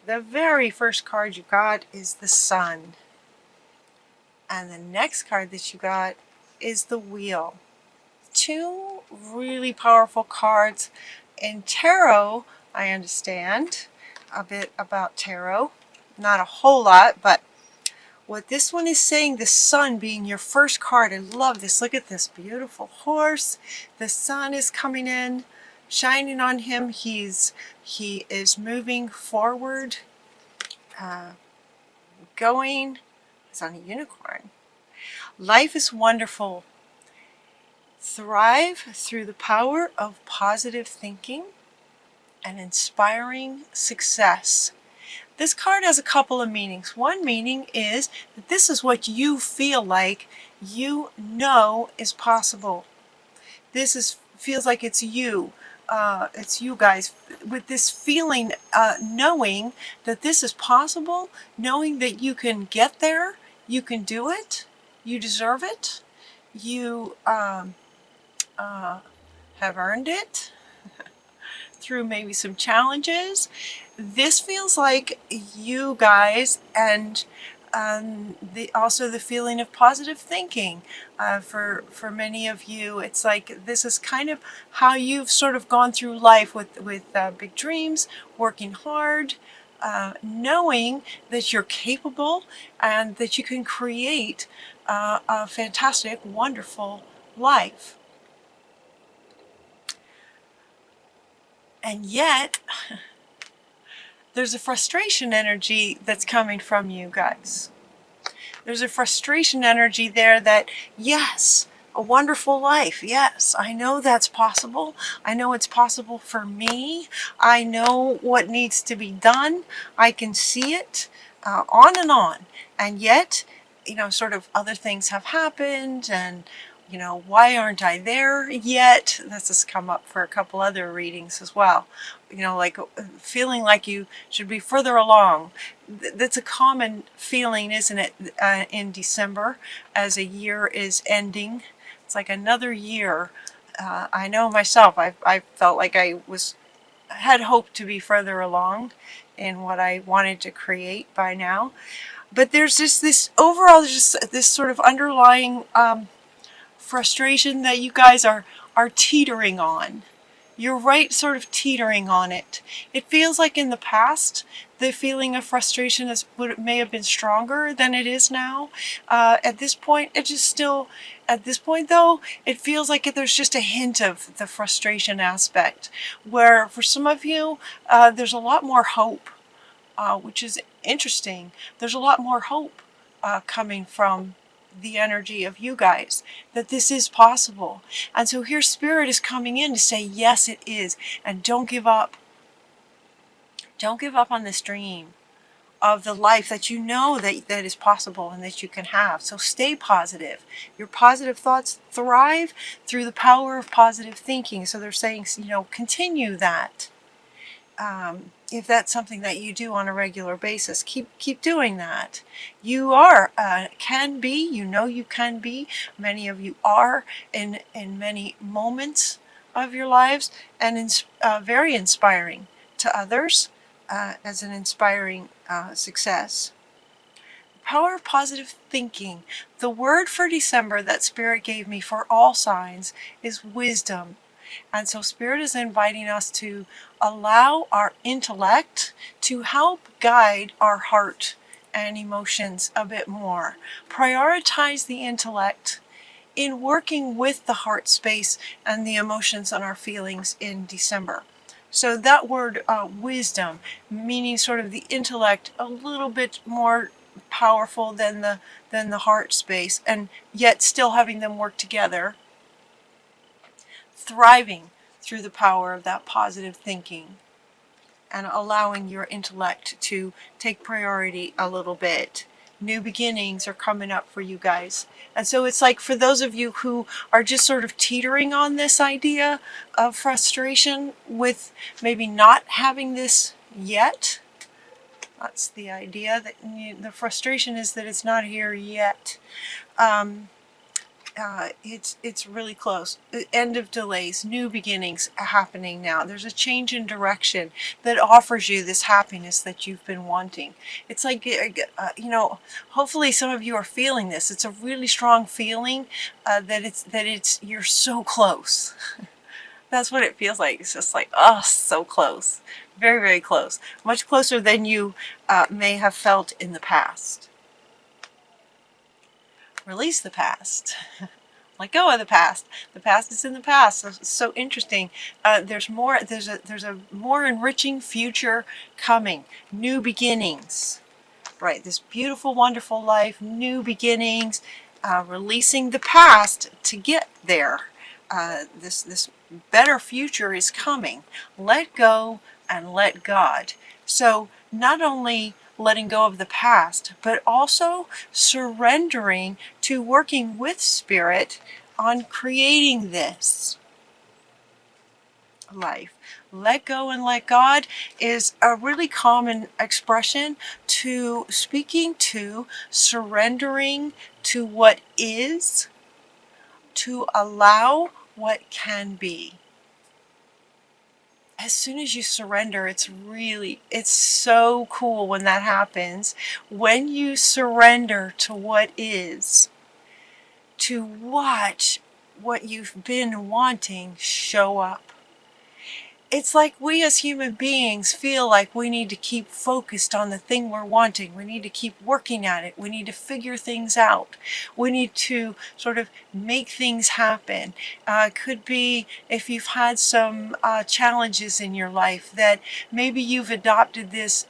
the very first card you got is the Sun. And the next card that you got is the Wheel. Two really powerful cards. In tarot, I understand a bit about tarot. Not a whole lot, but what this one is saying, the Sun being your first card. I love this. Look at this beautiful horse. The sun is coming in, shining on him. He is moving forward, going. He's on a unicorn. Life is wonderful. Thrive through the power of positive thinking and inspiring success. This card has a couple of meanings. One meaning is that this is what you feel like you know is possible. This feels like it's you. It's you guys with this feeling, knowing that this is possible, knowing that you can get there, you can do it, you deserve it, you have earned it through maybe some challenges. This feels like you guys, and also the feeling of positive thinking. For many of you, it's like this is kind of how you've sort of gone through life with big dreams, working hard, knowing that you're capable and that you can create a fantastic, wonderful life. And yet, there's a frustration energy that's coming from you guys. There's a frustration energy there that, yes, a wonderful life. Yes, I know that's possible. I know it's possible for me. I know what needs to be done. I can see it, on and on. And yet, sort of other things have happened, and why aren't I there yet? This has come up for a couple other readings as well. Like feeling like you should be further along. That's a common feeling, isn't it, in December as a year is ending. It's like another year. I know myself, I felt like I had hoped to be further along in what I wanted to create by now. But there's just this overall, just this sort of underlying frustration that you guys are teetering on. You're right, sort of teetering on it. It feels like in the past, the feeling of frustration may have been stronger than it is now. At this point, though, it feels like there's just a hint of the frustration aspect, where for some of you, there's a lot more hope, which is interesting. There's a lot more hope coming from the energy of you guys, that this is possible. And so here Spirit is coming in to say, yes, it is. And don't give up. Don't give up on this dream of the life that you know that is possible and that you can have. So stay positive. Your positive thoughts thrive through the power of positive thinking. So they're saying, continue that. If that's something that you do on a regular basis, keep doing that. You can be, you can be. Many of you are in many moments of your lives, and very inspiring to others as an inspiring success. The power of positive thinking. The word for December that Spirit gave me for all signs is wisdom. And so Spirit is inviting us to allow our intellect to help guide our heart and emotions a bit more. Prioritize the intellect in working with the heart space and the emotions and our feelings in December. So that word wisdom, meaning sort of the intellect a little bit more powerful than the heart space, and yet still having them work together. Thriving through the power of that positive thinking and allowing your intellect to take priority a little bit. New beginnings are coming up for you guys. And so it's like for those of you who are just sort of teetering on this idea of frustration with maybe not having this yet, that's the idea, that the frustration is that it's not here yet. it's really close. End of delays, new beginnings happening now. There's a change in direction that offers you this happiness that you've been wanting. It's like, hopefully some of you are feeling this. It's a really strong feeling that you're so close. That's what it feels like. It's just like, oh, so close. Very, very close. Much closer than you may have felt in the past. Release the past. Let go of the past. The past is in the past. So, it's so interesting. There's more. There's a more enriching future coming. New beginnings. Right. This beautiful, wonderful life. New beginnings. Releasing the past to get there. This better future is coming. Let go and let God. So not only letting go of the past, but also surrendering to working with Spirit on creating this life. Let go and let God is a really common expression to speaking to surrendering to what is, to allow what can be. As soon as you surrender, it's so cool when that happens. When you surrender to what is, to watch what you've been wanting show up. It's like we as human beings feel like we need to keep focused on the thing we're wanting. We need to keep working at it. We need to figure things out. We need to sort of make things happen. Could be if you've had some challenges in your life that maybe you've adopted this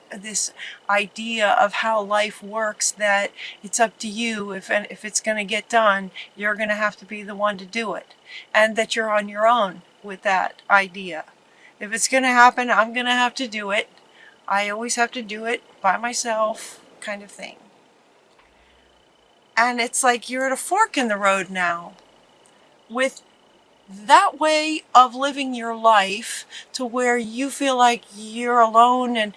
idea of how life works, that it's up to you. If it's going to get done, you're going to have to be the one to do it. And that you're on your own with that idea. If it's going to happen, I'm going to have to do it. I always have to do it by myself, kind of thing. And it's like you're at a fork in the road now with that way of living your life to where you feel like you're alone and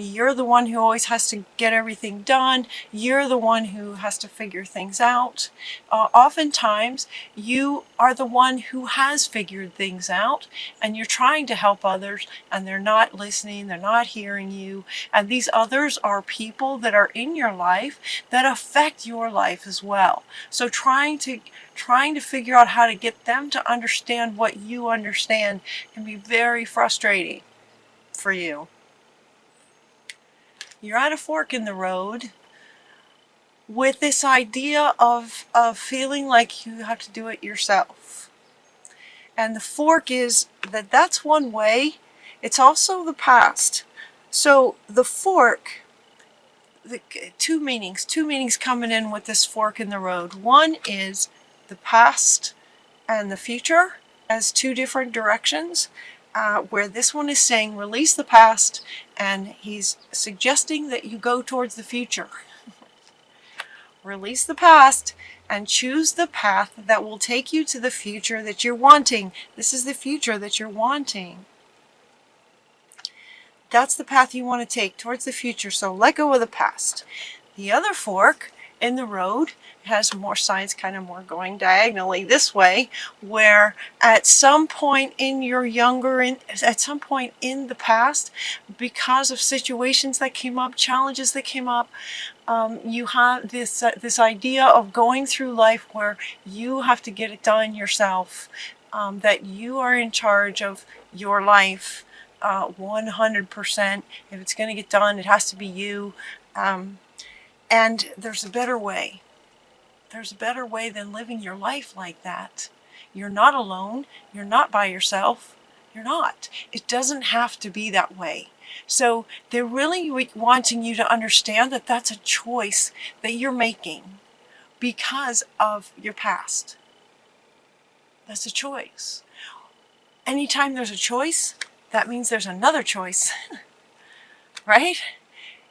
you're the one who always has to get everything done. You're the one who has to figure things out. Oftentimes, you are the one who has figured things out and you're trying to help others and they're not listening, they're not hearing you. And these others are people that are in your life that affect your life as well. So trying to figure out how to get them to understand what you understand can be very frustrating for you. You're at a fork in the road with this idea of feeling like you have to do it yourself. And the fork is that's one way. It's also the past. So the fork, two meanings coming in with this fork in the road. One is the past and the future as two different directions, where this one is saying release the past, and he's suggesting that you go towards the future. Release the past and choose the path that will take you to the future that you're wanting. This is the future that you're wanting. That's the path you want to take towards the future, so let go of the past. The other fork in the road has more sides, kind of more going diagonally this way, where at some point in at some point in the past, because of situations that came up, challenges that came up, you have this idea of going through life where you have to get it done yourself, that you are in charge of your life 100%. If it's going to get done, it has to be you. And there's a better way. There's a better way than living your life like that. You're not alone. You're not by yourself. You're not. It doesn't have to be that way. So they're really wanting you to understand that that's a choice that you're making because of your past. That's a choice. Anytime there's a choice, that means there's another choice, right?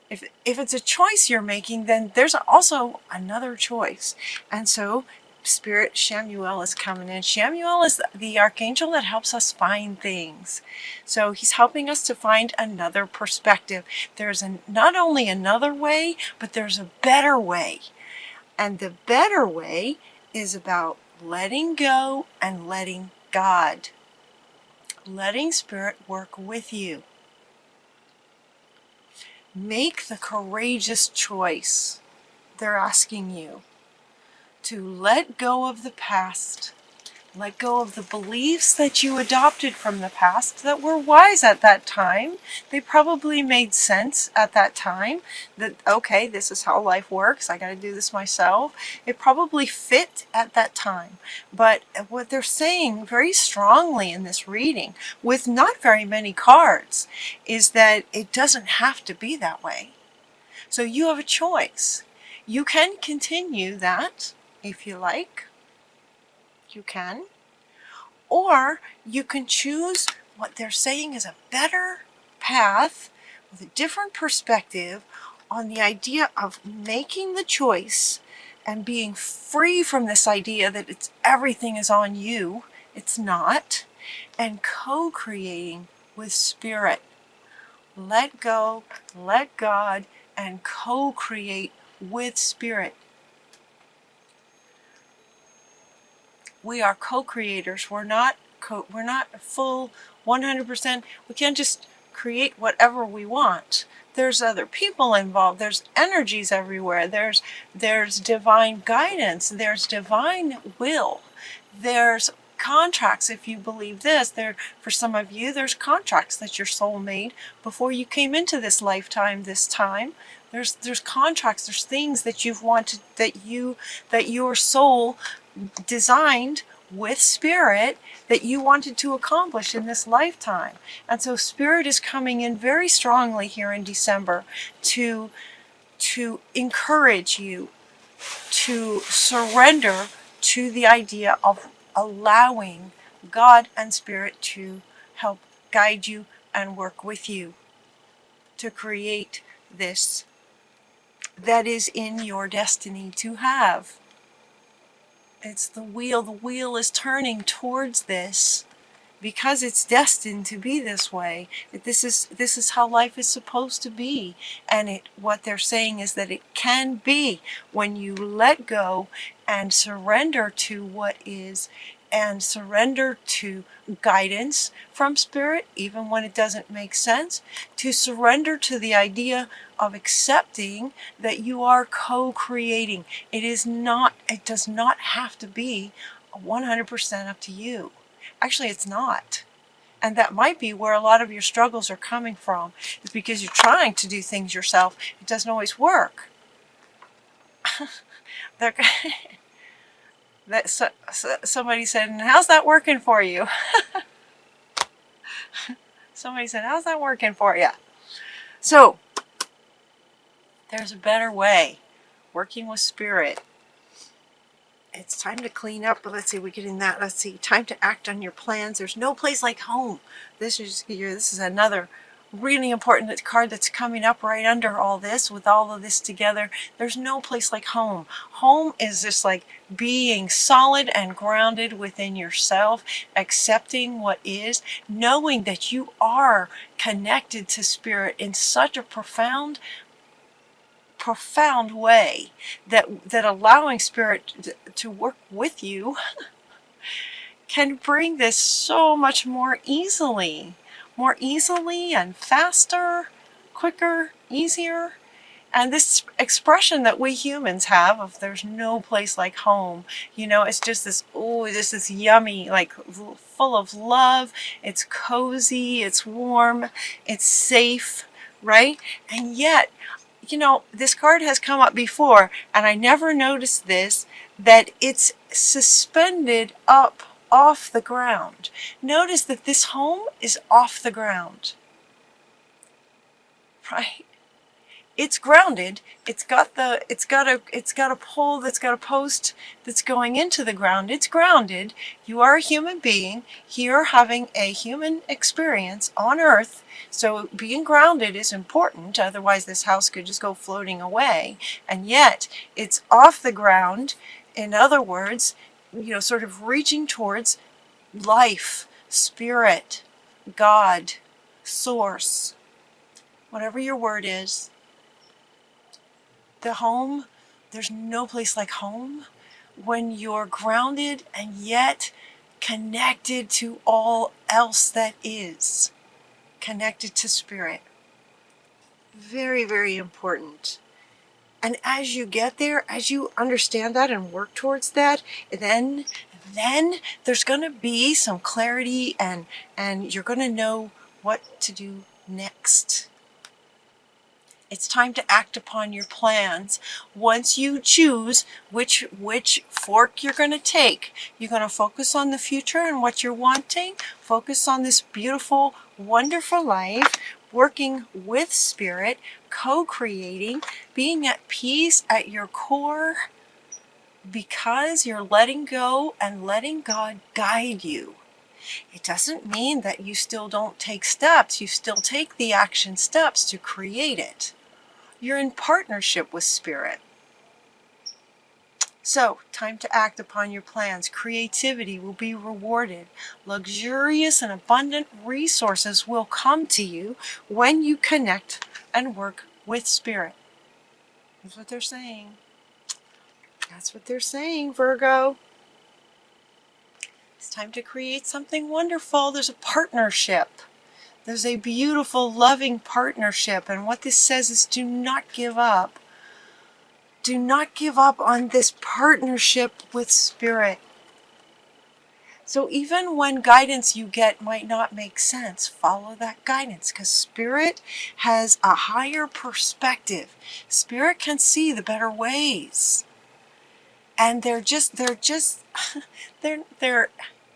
If it's a choice you're making, then there's also another choice. And so Spirit Shamuel is coming in. Shamuel is the archangel that helps us find things. So he's helping us to find another perspective. There's not only another way, but there's a better way. And the better way is about letting go and letting God, letting Spirit work with you. Make the courageous choice, they're asking you, to let go of the past. Let go of the beliefs that you adopted from the past that were wise at that time. They probably made sense at that time. That, okay, this is how life works. I got to do this myself. It probably fit at that time. But what they're saying very strongly in this reading, with not very many cards, is that it doesn't have to be that way. So you have a choice. You can continue that if you like. You can. Or you can choose what they're saying is a better path with a different perspective on the idea of making the choice and being free from this idea that it's everything is on you. It's not. And co-creating with Spirit. Let go, let God, and co-create with Spirit. We are co-creators. We're not full 100%. We can't just create whatever we want. There's other people involved. There's energies everywhere. There's divine guidance. There's divine will. There's contracts, if you believe this. For some of you, there's contracts that your soul made before you came into this lifetime, this time. There's contracts, there's things that you've wanted, that your soul designed with Spirit that you wanted to accomplish in this lifetime. And so Spirit is coming in very strongly here in December to encourage you to surrender to the idea of allowing God and Spirit to help guide you and work with you to create this that is in your destiny to have. It's the wheel. The wheel is turning towards this because it's destined to be this way. This is how life is supposed to be. And what they're saying is that it can be when you let go and surrender to what is, and surrender to guidance from Spirit, even when it doesn't make sense, to surrender to the idea of accepting that you are co-creating. It does not have to be 100% up to you. Actually, it's not. And that might be where a lot of your struggles are coming from. It's because you're trying to do things yourself. It doesn't always work. Somebody said, and how's that working for you? Somebody said, how's that working for you? So, there's a better way. Working with Spirit. It's time to clean up. But let's see, we're getting that. Let's see, time to act on your plans. There's no place like home. This is another really important card that's coming up right under all this, with all of this together. There's no place like home. Home is just like being solid and grounded within yourself, accepting what is, knowing that you are connected to Spirit in such a profound way that allowing Spirit to work with you can bring this so much more easily and faster, quicker, easier. And this expression that we humans have of there's no place like home, it's just this yummy, like full of love. It's cozy, it's warm, it's safe, right? And yet, this card has come up before, and I never noticed this, that it's suspended up off the ground. Notice that this home is off the ground, right? It's grounded. It's got a pole that's got a post that's going into the ground. It's grounded. You are a human being here having a human experience on Earth. So being grounded is important. Otherwise this house could just go floating away. And yet it's off the ground. In other words, sort of reaching towards life, Spirit, God, Source, whatever your word is. The home, there's no place like home when you're grounded and yet connected to all else that is, connected to spirit. Very, very important. And as you get there, as you understand that and work towards that, then there's going to be some clarity, and you're going to know what to do next. It's time to act upon your plans. Once you choose which fork you're going to take, you're going to focus on the future and what you're wanting. Focus on this beautiful, wonderful life, working with spirit, co-creating, being at peace at your core, because you're letting go and letting God guide you. It doesn't mean that you still don't take steps. You still take the action steps to create it. You're in partnership with spirit. So, time to act upon your plans. Creativity will be rewarded. Luxurious and abundant resources will come to you when you connect and work with spirit. That's what they're saying. That's what they're saying, Virgo. It's time to create something wonderful. There's a partnership. There's a beautiful, loving partnership. And what this says is, do not give up. Do not give up on this partnership with spirit. So even when guidance you get might not make sense, follow that guidance, because spirit has a higher perspective. Spirit can see the better ways. And they're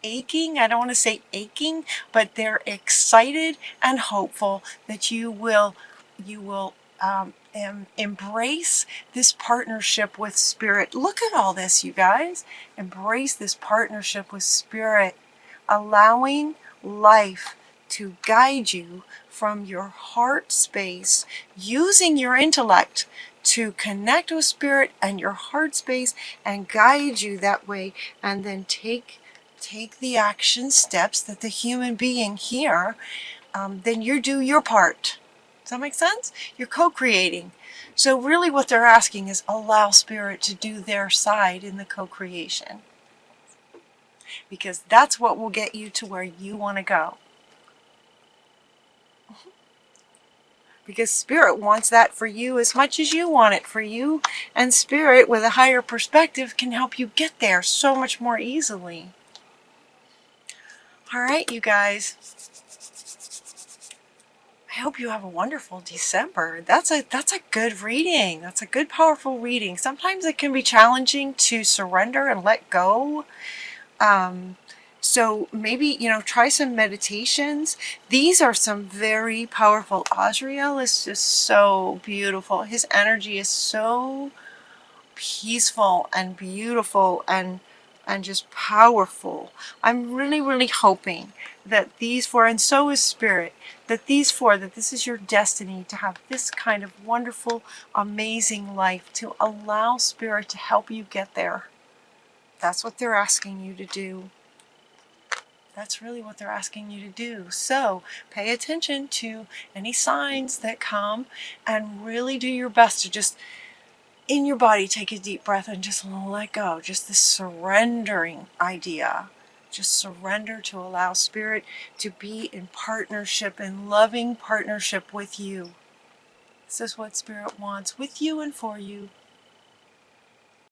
aching. I don't want to say aching, but they're excited and hopeful that you will embrace this partnership with spirit. Look at all this, you guys. Embrace this partnership with spirit, allowing life to guide you from your heart space, using your intellect to connect with spirit and your heart space and guide you that way, and then take the action steps that the human being here, then you do your part. Does that make sense? You're co-creating. So really what they're asking is allow spirit to do their side in the co-creation, because that's what will get you to where you want to go. Because spirit wants that for you as much as you want it for you, and spirit with a higher perspective can help you get there so much more easily. All right, you guys. I hope you have a wonderful December. That's a good reading. That's a good, powerful reading. Sometimes it can be challenging to surrender and let go. So maybe, try some meditations. These are some very powerful. Azrael is just so beautiful. His energy is so peaceful and beautiful and just powerful. I'm really, really hoping that these four, and so is spirit, that these four, that this is your destiny to have this kind of wonderful, amazing life, to allow spirit to help you get there. That's what they're asking you to do. That's really what they're asking you to do. So pay attention to any signs that come and really do your best to just, in your body, take a deep breath and just let go. Just this surrendering idea. Just surrender to allow spirit to be in partnership, in loving partnership with you. This is what spirit wants with you and for you.